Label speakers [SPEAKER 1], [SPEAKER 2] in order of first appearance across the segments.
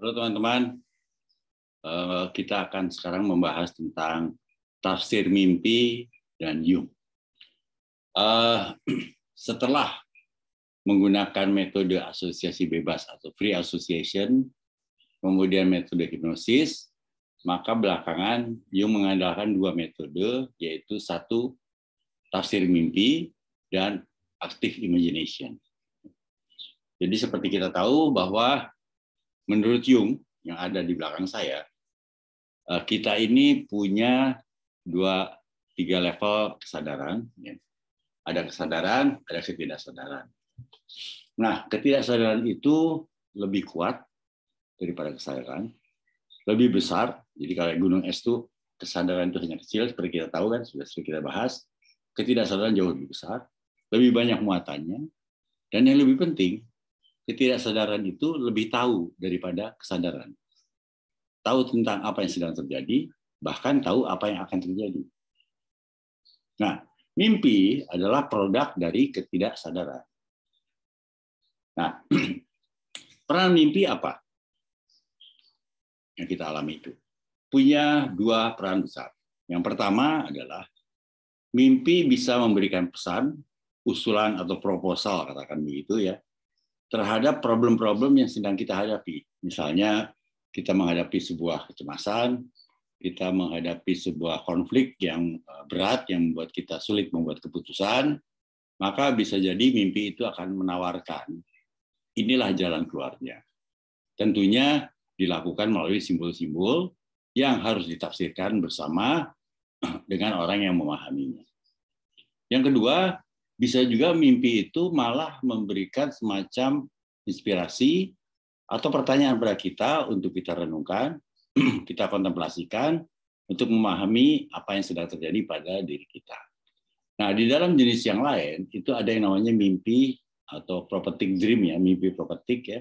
[SPEAKER 1] Halo teman-teman, kita akan sekarang membahas tentang tafsir mimpi dan Jung. Setelah menggunakan metode asosiasi bebas atau free association, kemudian metode hipnosis, maka belakangan Jung mengandalkan dua metode, yaitu satu tafsir mimpi dan active imagination. Jadi seperti kita tahu bahwa menurut Jung yang ada di belakang saya, kita ini punya 2-3 level kesadaran. Ada kesadaran, ada ketidaksadaran. Nah, ketidaksadaran itu lebih kuat daripada kesadaran, lebih besar. Jadi kalau gunung es itu kesadaran itu hanya kecil, seperti kita tahu kan, sudah sering kita bahas. Ketidaksadaran jauh lebih besar, lebih banyak muatannya, dan yang lebih penting, ketidaksadaran itu lebih tahu daripada kesadaran. Tahu tentang apa yang sedang terjadi, bahkan tahu apa yang akan terjadi. Nah, mimpi adalah produk dari ketidaksadaran. Nah, peran mimpi apa yang kita alami itu? Punya dua peran besar. Yang pertama adalah mimpi bisa memberikan pesan, usulan atau proposal, katakan begitu ya, terhadap problem-problem yang sedang kita hadapi. Misalnya, kita menghadapi sebuah kecemasan, kita menghadapi sebuah konflik yang berat, yang membuat kita sulit membuat keputusan, maka bisa jadi mimpi itu akan menawarkan, inilah jalan keluarnya. Tentunya dilakukan melalui simbol-simbol yang harus ditafsirkan bersama dengan orang yang memahaminya. Yang kedua, bisa juga mimpi itu malah memberikan semacam inspirasi atau pertanyaan pada kita untuk kita renungkan, kita kontemplasikan untuk memahami apa yang sedang terjadi pada diri kita. Nah, di dalam jenis yang lain itu ada yang namanya mimpi atau prophetic dream ya, mimpi prophetic ya.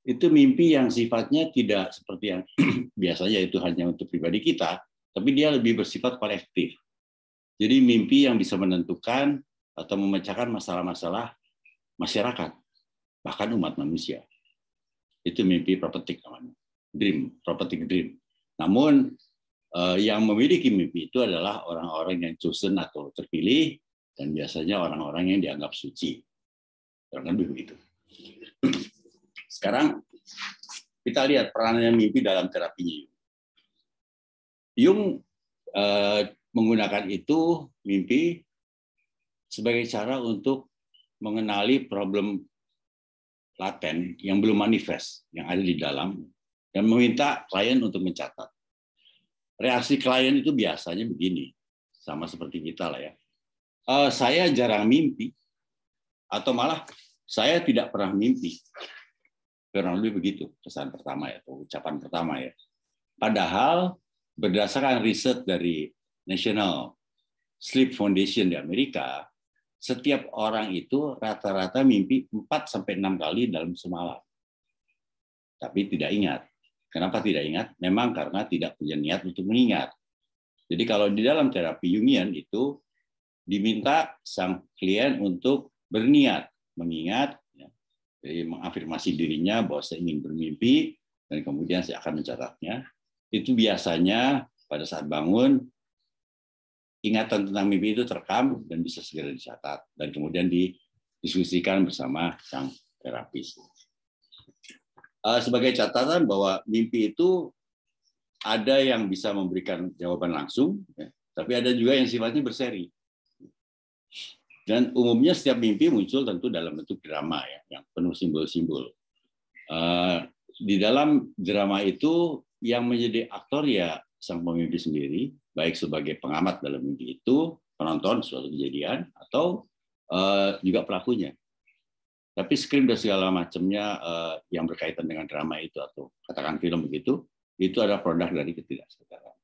[SPEAKER 1] Itu mimpi yang sifatnya tidak seperti yang biasanya itu hanya untuk pribadi kita, tapi dia lebih bersifat kolektif. Jadi mimpi yang bisa menentukan atau memecahkan masalah-masalah masyarakat, bahkan umat manusia. Itu mimpi prophetic namanya, dream, prophetic dream. Namun yang memiliki mimpi itu adalah orang-orang yang chosen atau terpilih, dan biasanya orang-orang yang dianggap suci. Kurang lebih begitu. Sekarang kita lihat perannya mimpi dalam terapinya Jung. Jung menggunakan itu mimpi sebagai cara untuk mengenali problem laten yang belum manifest, yang ada di dalam, dan meminta klien untuk mencatat. Reaksi klien itu biasanya begini, sama seperti kita lah ya. Saya jarang mimpi, atau malah saya tidak pernah mimpi. Kurang lebih begitu pesan pertama ya, atau ucapan pertama ya. Padahal berdasarkan riset dari National Sleep Foundation di Amerika, setiap orang itu rata-rata mimpi 4-6 kali dalam semalam. Tapi tidak ingat. Kenapa tidak ingat? Memang karena tidak punya niat untuk mengingat. Jadi kalau di dalam terapi Jungian itu diminta sang klien untuk berniat mengingat, ya, jadi mengafirmasi dirinya bahwa saya ingin bermimpi dan kemudian saya akan mencatatnya. Itu biasanya pada saat bangun, ingatan tentang mimpi itu terekam dan bisa segera dicatat dan kemudian didiskusikan bersama sang terapis. Sebagai catatan bahwa mimpi itu ada yang bisa memberikan jawaban langsung, ya, tapi ada juga yang sifatnya berseri. Dan umumnya setiap mimpi muncul tentu dalam bentuk drama ya, yang penuh simbol-simbol. Di dalam drama itu yang menjadi aktor ya sang pemimpi sendiri, baik sebagai pengamat dalam mimpi itu, penonton suatu kejadian, atau juga pelakunya. Tapi skrip dan segala macamnya yang berkaitan dengan drama itu, atau katakan film begitu, itu adalah produk dari ketidaksadaran.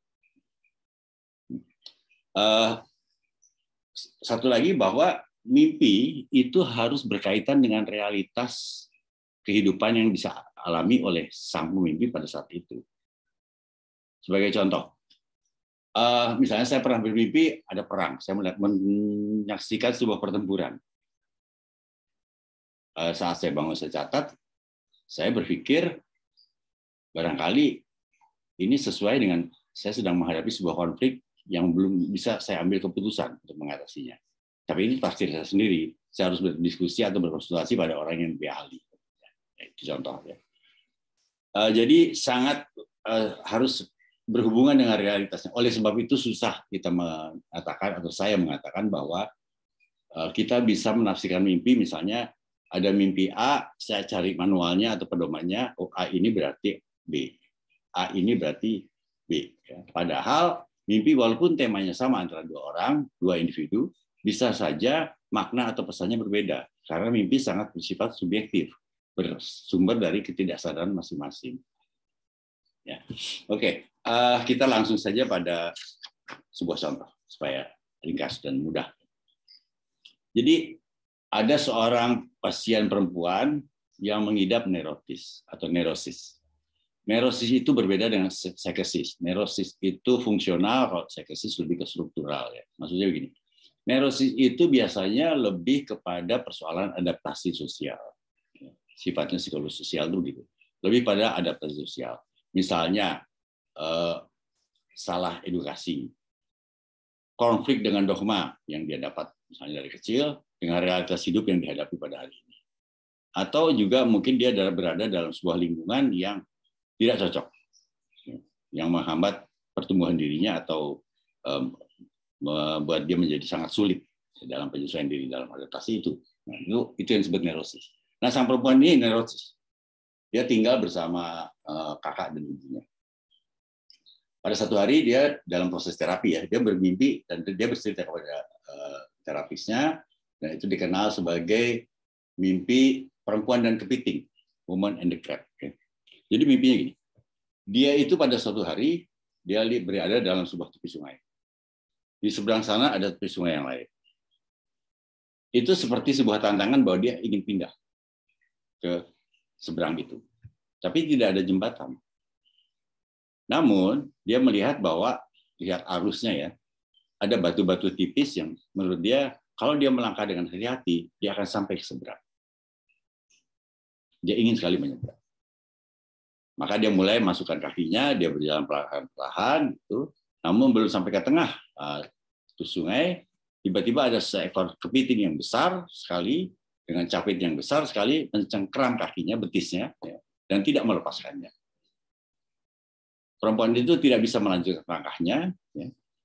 [SPEAKER 1] Satu lagi bahwa mimpi itu harus berkaitan dengan realitas kehidupan yang bisa alami oleh sang pemimpi pada saat itu. Sebagai contoh, misalnya saya pernah bermimpi ada perang, saya menyaksikan sebuah pertempuran. Saat saya bangun saya catat, saya berpikir barangkali ini sesuai dengan saya sedang menghadapi sebuah konflik yang belum bisa saya ambil keputusan untuk mengatasinya. Tapi ini tafsir saya sendiri. Saya harus berdiskusi atau berkonsultasi pada orang yang lebih ahli. Itu contoh. Ya. Jadi sangat harus berhubungan dengan realitasnya. Oleh sebab itu susah kita mengatakan atau saya mengatakan bahwa kita bisa menafsirkan mimpi. Misalnya ada mimpi A, saya cari manualnya atau pedomannya. Oh, A ini berarti B. A ini berarti B. Padahal mimpi walaupun temanya sama antara dua orang, dua individu, bisa saja makna atau pesannya berbeda. Karena mimpi sangat bersifat subjektif, bersumber dari ketidaksadaran masing-masing. Ya. Oke, kita langsung saja pada sebuah contoh supaya ringkas dan mudah. Jadi ada seorang pasien perempuan yang mengidap neurosis atau neurosis. Neurosis itu berbeda dengan psikosis. Neurosis itu fungsional, kalau psikosis lebih ke struktural. Ya. Maksudnya begini, neurosis itu biasanya lebih kepada persoalan adaptasi sosial. Sifatnya psikologi sosial itu begitu. Lebih pada adaptasi sosial. Misalnya, salah edukasi, konflik dengan dogma yang dia dapat misalnya dari kecil, dengan realitas hidup yang dihadapi pada hari ini. Atau juga mungkin dia berada dalam sebuah lingkungan yang tidak cocok, yang menghambat pertumbuhan dirinya atau membuat dia menjadi sangat sulit dalam penyesuaian diri dalam adaptasi itu. Nah, itu yang disebut neurosis. Nah, sang perempuan ini neurosis. Dia tinggal bersama kakak dan ibunya. Pada satu hari dia dalam proses terapi ya, dia bermimpi dan dia bercerita kepada terapisnya, dan itu dikenal sebagai mimpi perempuan dan kepiting, woman and the crab. Jadi mimpinya gini, dia itu pada suatu hari dia berada dalam sebuah tepi sungai. Di seberang sana ada tepi sungai yang lain. Itu seperti sebuah tantangan bahwa dia ingin pindah ke seberang itu. Tapi tidak ada jembatan. Namun, dia melihat bahwa, lihat arusnya ya, ada batu-batu tipis yang menurut dia, kalau dia melangkah dengan hati-hati, dia akan sampai ke seberang. Dia ingin sekali menyeberang. Maka dia mulai masukkan kakinya, dia berjalan perlahan-lahan, namun belum sampai ke tengah itu sungai, tiba-tiba ada seekor kepiting yang besar sekali, dengan capit yang besar sekali, mencengkeram kakinya, betisnya, dan tidak melepaskannya. Perempuan itu tidak bisa melanjutkan langkahnya.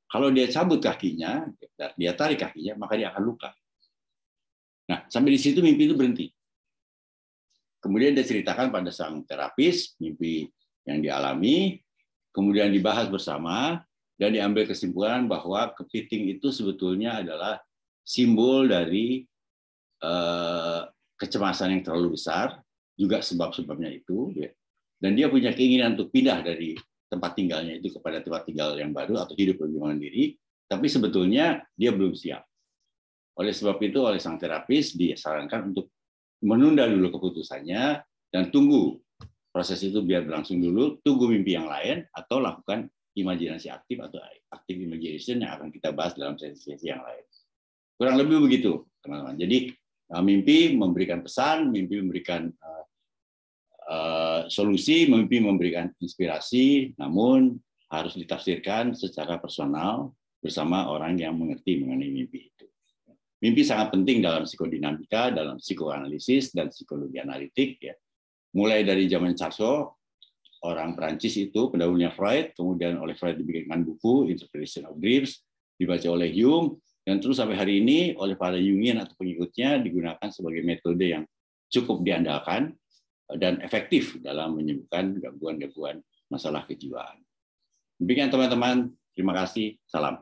[SPEAKER 1] Kalau dia cabut kakinya, dia tarik kakinya, maka dia akan luka. Nah, sampai di situ mimpi itu berhenti. Kemudian dia ceritakan pada sang terapis mimpi yang dialami, kemudian dibahas bersama, dan diambil kesimpulan bahwa kepiting itu sebetulnya adalah simbol dari kecemasan yang terlalu besar, juga sebab-sebabnya itu, dan dia punya keinginan untuk pindah dari tempat tinggalnya itu kepada tempat tinggal yang baru atau hidup lebih mandiri, tapi sebetulnya dia belum siap. Oleh sebab itu, oleh sang terapis disarankan untuk menunda dulu keputusannya dan tunggu proses itu biar berlangsung dulu, tunggu mimpi yang lain atau lakukan imajinasi aktif atau active imagination yang akan kita bahas dalam sesi-sesi yang lain. Kurang lebih begitu, teman-teman. Jadi mimpi memberikan pesan, mimpi memberikan solusi, mimpi memberikan inspirasi, namun harus ditafsirkan secara personal bersama orang yang mengerti mengenai mimpi itu. Mimpi sangat penting dalam psikodinamika, dalam psikoanalisis dan psikologi analitik. Ya. Mulai dari zaman Charcot, orang Prancis itu, pendahulunya Freud, kemudian oleh Freud dibikinkan buku Interpretation of Dreams, dibaca oleh Jung, dan terus sampai hari ini oleh para Jungian atau pengikutnya digunakan sebagai metode yang cukup diandalkan dan efektif dalam menyembuhkan gangguan-gangguan masalah kejiwaan. Demikian teman-teman, terima kasih, salam.